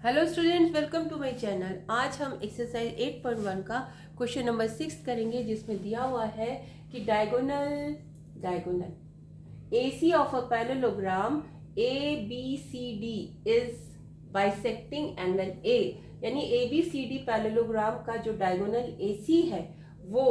Hello students, welcome to my channel. आज हम exercise 8.1 का क्वेश्चन नंबर 6 करेंगे, जिसमें दिया हुआ है कि diagonal AC of a parallelogram ABCD is bisecting angle A। यानी ABCD पैरेललोग्राम का जो डायगोनल AC है वो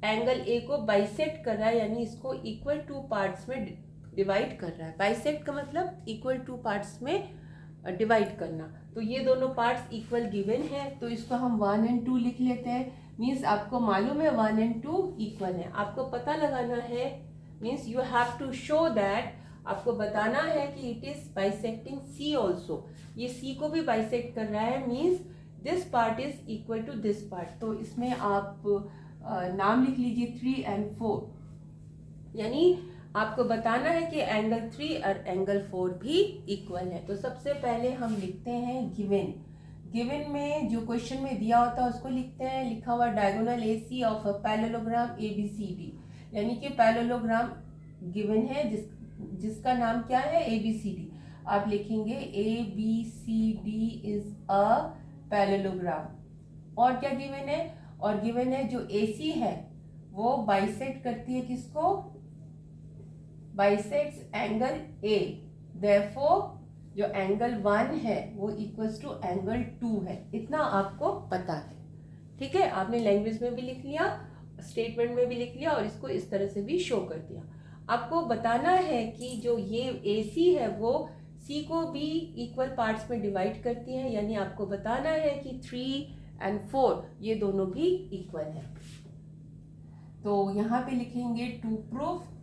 एंगल A को बाइसेक्ट कर रहा है, यानी इसको इक्वल टू पार्ट्स में डिवाइड कर रहा है। बाइसेक्ट का मतलब इक्वल टू पार्ट्स में डिवाइड करना। तो ये दोनों पार्ट्स इक्वल गिवन है, तो इसको हम 1 और 2 लिख लेते हैं। मीन्स आपको मालूम है 1 और 2 इक्वल है, आपको पता लगाना है। Means you have to show that, आपको बताना है कि it is bisecting C also. ये C को भी बाइसेक्ट कर रहा है, means this part is equal to this part. तो इसमें आप नाम लिख लीजिए 3 और 4। यानी आपको बताना है कि एंगल 3 और एंगल 4 भी इक्वल है। तो सबसे पहले हम लिखते हैं गिवन। गिवन में जो क्वेश्चन में दिया होता है उसको लिखते हैं। लिखा हुआ diagonal AC of a parallelogram ABCD, यानी कि पैरेललोग्राम गिवन है जिसका नाम क्या है ABCD। आप लिखेंगे ABCD इज अ पैरेललोग्राम। और क्या गिवन है? और गिवन है जो AC है वो बाइसेक्ट करती है किसको? Bisects angle A। देयरफॉर जो एंगल 1 है वो इक्वल्स टू एंगल 2 है। इतना आपको पता है, ठीक है। आपने लैंग्वेज में भी लिख लिया, स्टेटमेंट में भी लिख लिया, और इसको इस तरह से भी शो कर दिया। आपको बताना है कि जो ये AC है वो C को भी इक्वल पार्ट्स में डिवाइड करती है, यानी आपको बताना है कि 3 और 4 ये दोनों भी इक्वल है। तो यहाँ पे लिखेंगे टू प्रूफ।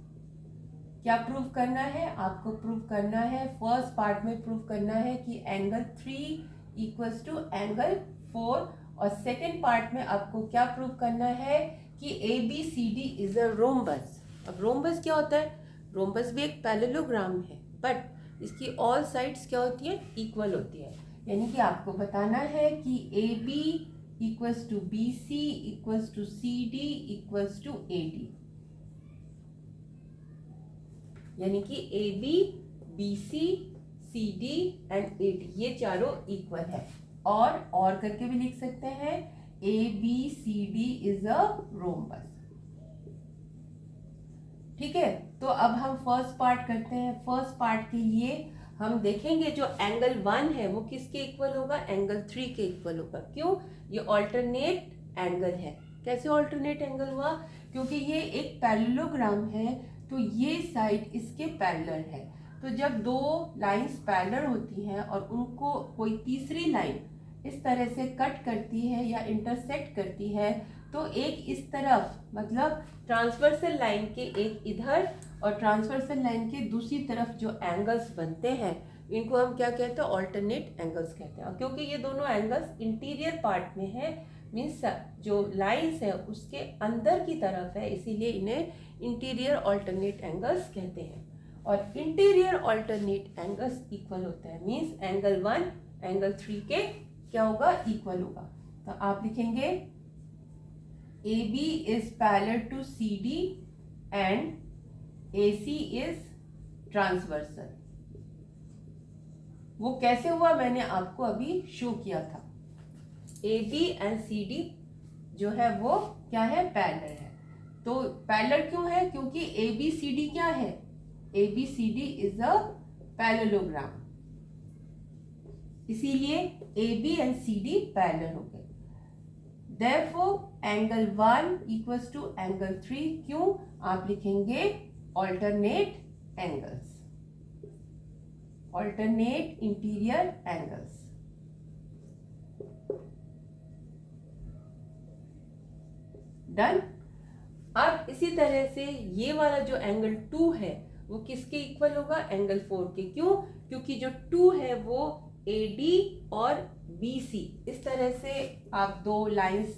क्या प्रूव करना है? आपको प्रूव करना है, फर्स्ट पार्ट में प्रूव करना है कि एंगल 3 इक्वल्स टू एंगल 4, और सेकेंड पार्ट में आपको क्या प्रूव करना है कि ABCD इज अ रोम्बस। अब रोम्बस क्या होता है? रोम्बस भी एक पैरेललोग्राम है, बट इसकी ऑल साइड्स क्या होती है? इक्वल होती है। यानी कि आपको बताना है कि AB equals to BC equals to CD equals to AD, यानी कि AB, BC, CD and AD ये चारों इक्वल है। और करके भी लिख सकते हैं ABCD इज अ रोम्बस। ठीक है, तो अब हम फर्स्ट पार्ट करते हैं। फर्स्ट पार्ट के लिए हम देखेंगे जो एंगल 1 है वो किसके इक्वल होगा? एंगल 3 के इक्वल होगा। क्यों? ये ऑल्टरनेट एंगल है। कैसे ऑल्टरनेट एंगल हुआ? क्योंकि ये एक पैरेललोग्राम है, तो ये साइड इसके पैरेलल है। तो जब दो लाइंस पैरेलल होती हैं और उनको कोई तीसरी लाइन इस तरह से कट करती है या इंटरसेक्ट करती है, तो एक इस तरफ, मतलब ट्रांसवर्सल लाइन के एक इधर और ट्रांसवर्सल लाइन के दूसरी तरफ जो एंगल्स बनते हैं, इनको हम क्या कहते हैं? ऑल्टरनेट एंगल्स कहते हैं। क्योंकि ये दोनों एंगल्स इंटीरियर पार्ट में है, मीन्स जो लाइंस है उसके अंदर की तरफ है, इसीलिए इन्हें इंटीरियर ऑल्टरनेट एंगल्स कहते हैं। और इंटीरियर ऑल्टरनेट एंगल्स इक्वल होते हैं, मीन्स एंगल 1 एंगल 3 के क्या होगा? इक्वल होगा। तो आप लिखेंगे AB is parallel to CD and AC is transversal। वो कैसे हुआ मैंने आपको अभी शो किया था। AB एंड CD जो है वो क्या है? पैरेलल है। तो पैरेलल क्यों है? क्योंकि ABCD क्या है? ABCD इज अ पैरेललोग्राम, इसीलिए AB एंड CD पैरेलल हो गए। Therefore angle 1 equals to angle 3। क्यों? आप लिखेंगे alternate angles, alternate interior angles. Done. अब इसी तरह से ये वाला जो एंगल 2 है वो किसके इक्वल होगा? एंगल 4 के। क्यों? क्योंकि जो 2 है वो AD और BC, इस तरह से आप दो लाइंस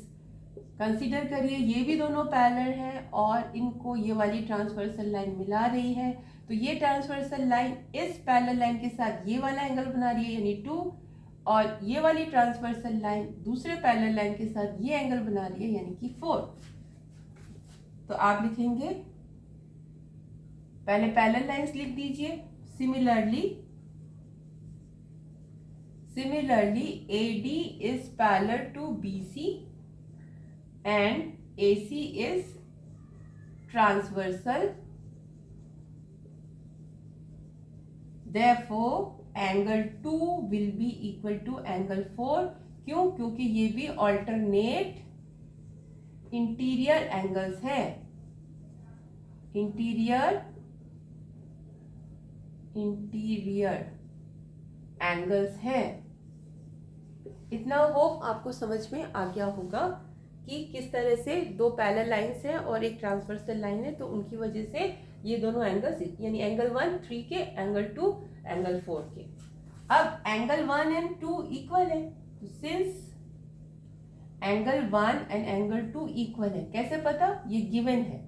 कंसीडर करिए। ये भी दोनों पैरेलल हैं और इनको ये वाली ट्रांसवर्सल लाइन मिला रही है। तो ये ट्रांसवर्सल लाइन इस पैरेलल लाइन के साथ ये वाला एंगल बना रही है, यानी 2, और ये वाली ट्रांसवर्सल लाइन दूसरे पैरेलल लाइन के साथ ये एंगल बना रही है, यानी कि 4। तो आप लिखेंगे, पहले पैरेलल लाइंस लिख दीजिए। Similarly, AD is parallel to BC and AC is transversal. Therefore, angle 2 will be equal to angle 4. क्यों? क्योंकि ये भी alternate इंटीरियर एंगल्स है, इंटीरियर एंगल्स हैं। इतना होप आपको समझ में आ गया होगा कि किस तरह से दो पैरेलल लाइंस हैं और एक ट्रांसवर्सल लाइन है, तो उनकी वजह से ये दोनों एंगल्स, यानी एंगल 1 3 के, एंगल 2 एंगल 4 के। अब एंगल 1 एंड 2 इक्वल है, तो since angle 1 and angle 2 equal है, कैसे पता? ये गिवन है।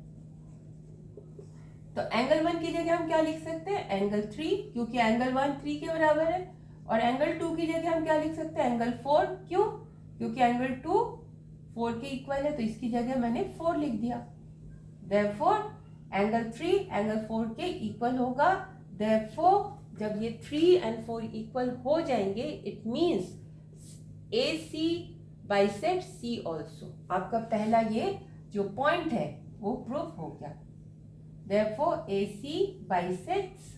तो एंगल 1 की जगह हम क्या लिख सकते हैं? एंगल 3, क्योंकि एंगल 1 3 के बराबर है। और एंगल 2 की जगह हम क्या लिख सकते हैं? एंगल 4, क्यों? क्योंकि एंगल 2 4 के इक्वल है, तो इसकी जगह मैंने 4 लिख दिया। देयरफॉर एंगल 3 एंगल 4 के इक्वल होगा। देयरफॉर जब ये 3 एंड 4 इक्वल हो जाएंगे, it means AC bisect C also. आपका पहला ये जो पॉइंट है वो प्रूफ हो गया। Therefore, AC bisects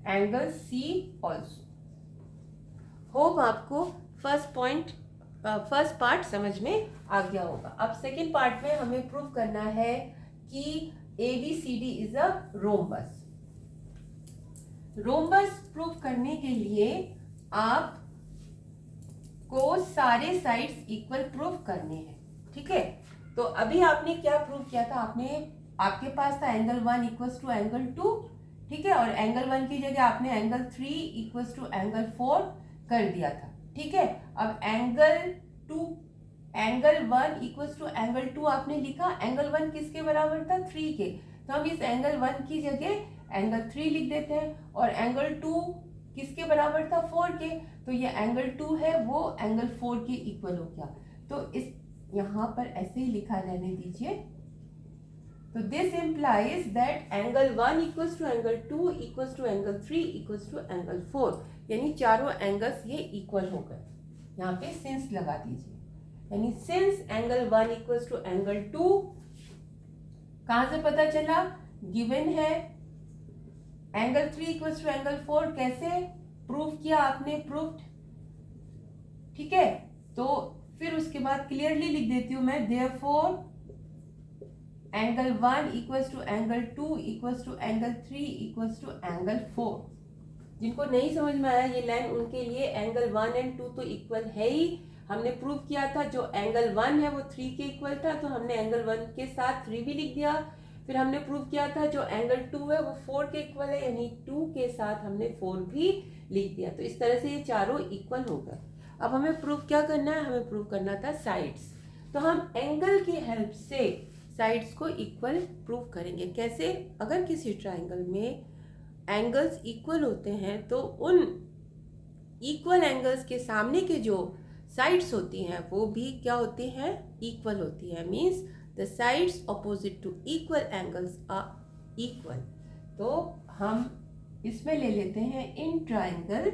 angle C also. Hope आपको फर्स्ट पार्ट समझ में आ गया होगा। अब सेकेंड पार्ट में हमें प्रूव करना है कि ABCD is a rhombus. Rhombus prove करने के लिए आप को सारे साइड्स इक्वल प्रूव करने हैं, ठीक है? तो अभी आपने क्या प्रूव किया था? आपके पास था एंगल 1 इक्वल्स टू एंगल 2, ठीक है? और एंगल 1 की जगह आपने एंगल 3 इक्वल्स टू एंगल 4 कर दिया था, ठीक है? अब एंगल 1 इक्वल्स टू एंगल 2 आपने लिखा। एंगल 1 किसके बराबर था? 3 के। तो हम इस एंगल 1 की जगह एंगल 3 लिख देते हैं। और एंगल 2 किसके बराबर था? 4 के। तो ये एंगल 2 है वो एंगल 4 के इक्वल हो गया। तो इस यहाँ पर ऐसे ही लिखा रहने दीजिए। तो this implies that angle 1 equals to angle 2 equals to angle 3 equals to angle 4, यानी चारों एंगल्स ये इक्वल हो गए। यहाँ पे सिंस लगा दीजिए, यानी since angle 1 equals to angle 2, कहाँ से पता चला? गिवन है। एंगल 3 इक्वल्स टू एंगल 4 कैसे प्रूव किया आपने? प्रूव्ड, ठीक है? तो फिर उसके बाद क्लियरली लिख देती हूँ मैं, therefore angle 1 equals to angle 2 equals to angle 3 equals to angle 4। जिनको नहीं समझ में आया ये लाइन, उनके लिए एंगल 1 एंड 2 तो इक्वल है ही। हमने प्रूव किया था जो एंगल 1 है वो 3 के इक्वल था, तो हमने एंगल 1 के साथ 3 भी लिख दिया। फिर हमने प्रूव किया था जो एंगल 2 है वो 4 के इक्वल है, यानी 2 के साथ हमने 4 भी लिख दिया। तो इस तरह से ये चारों इक्वल हो गए। अब हमें प्रूव क्या करना है? हमें प्रूव करना था साइड्स। तो हम एंगल की हेल्प से साइड्स को इक्वल प्रूव करेंगे। कैसे? अगर किसी ट्राइंगल में एंगल्स इक्वल होते हैं तो उन इक्वल एंगल्स के सामने के जो साइड्स होती हैं वो भी क्या होती हैं? इक्वल होती है। Means the sides opposite to equal angles are equal. तो हम इसमें ले लेते हैं इन ट्राइंगल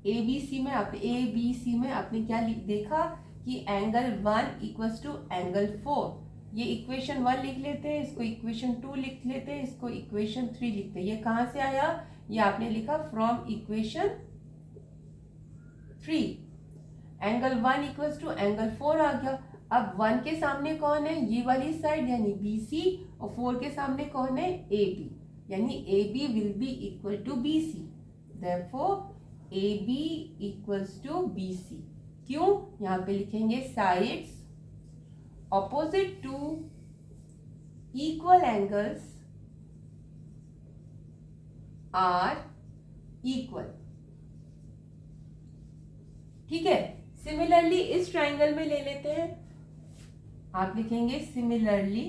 ABC में आपने क्या देखा कि एंगल 1 इक्वल्स टू एंगल 4। ये इक्वेशन 1 लिख लेते हैं, इसको इक्वेशन 2 लिख लेते हैं, इसको इक्वेशन 3 लिखते हैं। ये कहाँ से आया? ये आपने लिखा from equation 3। Angle 1 equals to angle 4 आ गया। अब 1 के सामने कौन है? ये वाली साइड यानी BC, और 4 के सामने कौन है? AB, यानी AB will be equal to BC। Therefore, AB equals to BC। क्यों? यहाँ पे लिखेंगे sides opposite to equal angles are equal, ठीक है? सिमिलरली इस ट्राइंगल में ले लेते हैं, आप लिखेंगे सिमिलरली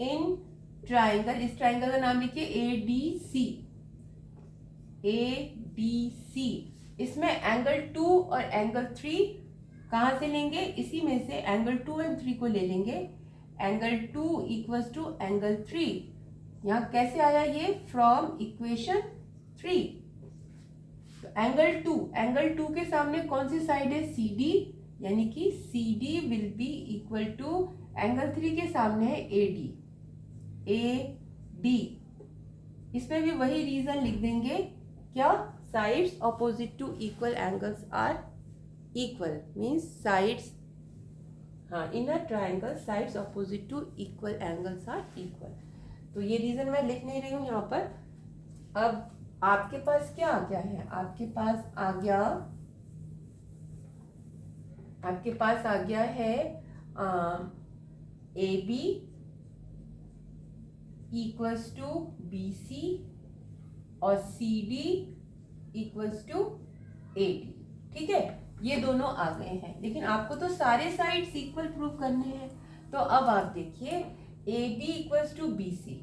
इन ट्राइंगल। इस ट्राइंगल का नाम लिखिए ADC। इसमें एंगल 2 और एंगल 3 कहाँ से लेंगे? इसी में से एंगल 2 एंड 3 को ले लेंगे। Angle 2 equals to angle 3। यहाँ कैसे आया ये? From equation 3। एंगल 2 के सामने कौन सी साइड है? CD, यानी कि CD will be equal to angle 3 के सामने है AD। इसमें भी वही रीजन लिख देंगे, क्या? Sides opposite to equal angles are equal, means sides, हाँ, in a triangle sides opposite to equal angles are equal. तो ये रीजन मैं लिख नहीं रही हूँ यहाँ पर। अब आपके पास क्या आ गया है? आपके पास आ गया है AB इक्वल्स टू BC और CD इक्वल्स टू AD। ठीक है, ये दोनों आ गए हैं, लेकिन आपको तो सारे साइड्स इक्वल प्रूव करने हैं। तो अब आप देखिए AB equals to BC,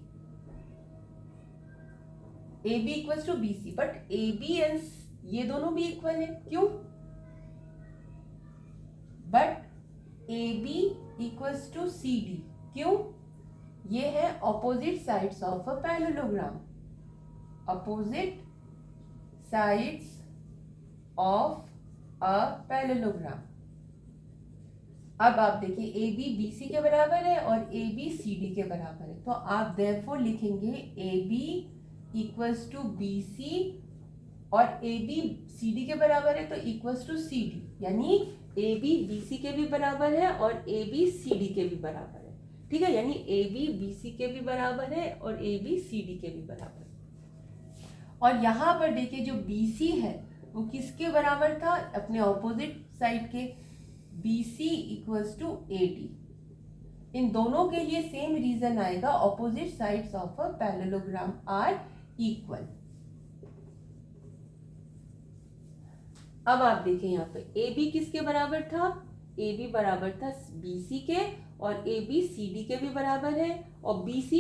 but AB and ये दोनों भी इक्वल है, क्यों? But AB equals to CD, क्यों? ये है opposite sides of a parallelogram, opposite sides of a parallelogram. अब आप देखिए AB BC के बराबर है और AB CD के बराबर है, तो आप देयरफॉर लिखेंगे AB इक्वल्स टू BC और AB CD के बराबर है तो इक्वल्स टू CD, यानी AB BC के भी बराबर है और AB CD के भी बराबर है। ठीक है, यानी AB BC के भी बराबर है और AB CD के भी बराबर है। और यहाँ पर देखिए जो BC है वो किसके बराबर था? अपने ऑपोजिट साइड के, BC इक्वल्स टू AD। इन दोनों के लिए सेम रीजन आएगा, opposite sides of a parallelogram are equal. अब आप देखें यहाँ पे AB किसके बराबर था? AB बराबर था BC के और AB CD के भी बराबर है, और BC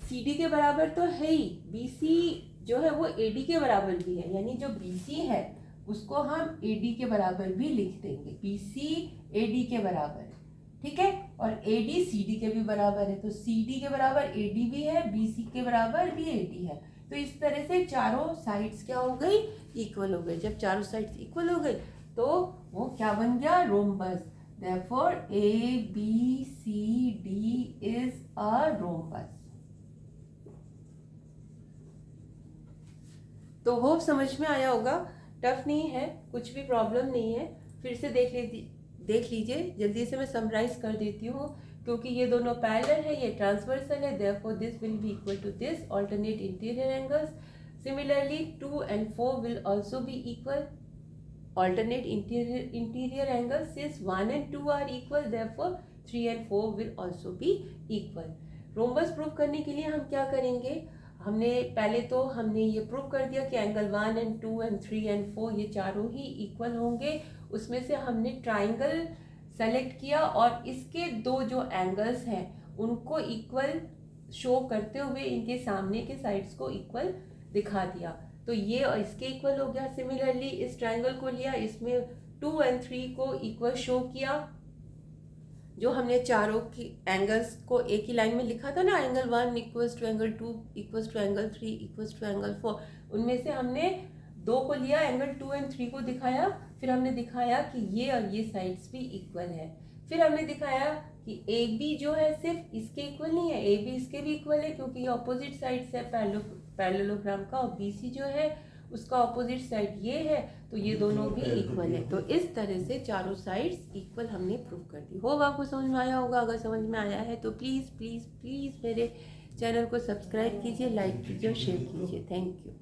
CD के बराबर तो है ही, BC जो है वो AD के बराबर भी है, यानी जो BC है उसको हम AD के बराबर भी लिख देंगे, BC AD के बराबर है। ठीक है, और AD CD के भी बराबर है, तो CD के बराबर AD भी है, BC के बराबर भी AD है। तो इस तरह से चारों साइड्स क्या हो गई? इक्वल हो गए। जब चारों साइड्स इक्वल हो गए तो वो क्या बन गया? Rhombus. Therefore ABCD is a rhombus. तो होप समझ में आया होगा, टफ नहीं है, कुछ भी प्रॉब्लम नहीं है। फिर से देख लीजिए, जल्दी से मैं समराइज कर देती हूँ, क्योंकि ये दोनों पैरेलल है, ये ट्रांसवर्सल है, therefore this will be equal to this, alternate interior angles. Similarly 2 and 4 will also be equal, alternate interior angles. Since 1 and 2 are equal, therefore 3 and 4 will also be equal. Rhombus prove करने के लिए हम क्या करेंगे? हमने ये prove कर दिया कि एंगल 1 and 2 and 3 and 4 ये चारों ही इक्वल होंगे। उसमें से हमने ट्राइंगल सेलेक्ट किया और इसके दो जो एंगल्स हैं उनको इक्वल शो करते हुए इनके सामने के साइड्स को इक्वल दिखा दिया, तो ये और इसके इक्वल हो गया। सिमिलरली इस ट्रायंगल को लिया, इसमें 2 and 3 को इक्वल शो किया। जो हमने चारों की एंगल्स को एक ही लाइन में लिखा था ना, angle 1 equals to angle 2 equals to angle 3 equals to angle 4, उनमें से हमने 2 को लिया, एंगल 2 and 3 को दिखाया। फिर हमने दिखाया कि ये और ये साइड्स भी इक्वल है। फिर हमने दिखाया कि AB जो है सिर्फ इसके इक्वल नहीं है, AB इसके भी इक्वल है, क्योंकि ये ऑपोजिट साइड्स है पैरेललोग्राम का, और BC जो है उसका ऑपोजिट साइड ये है, तो ये दोनों भी इक्वल है। तो इस तरह से चारों साइड्स इक्वल हमने प्रूव कर दी। होगा आपको समझ में आया होगा। अगर समझ में आया है तो प्लीज़ प्लीज़ प्लीज़ मेरे चैनल को सब्सक्राइब कीजिए, लाइक कीजिए और शेयर कीजिए। Thank you.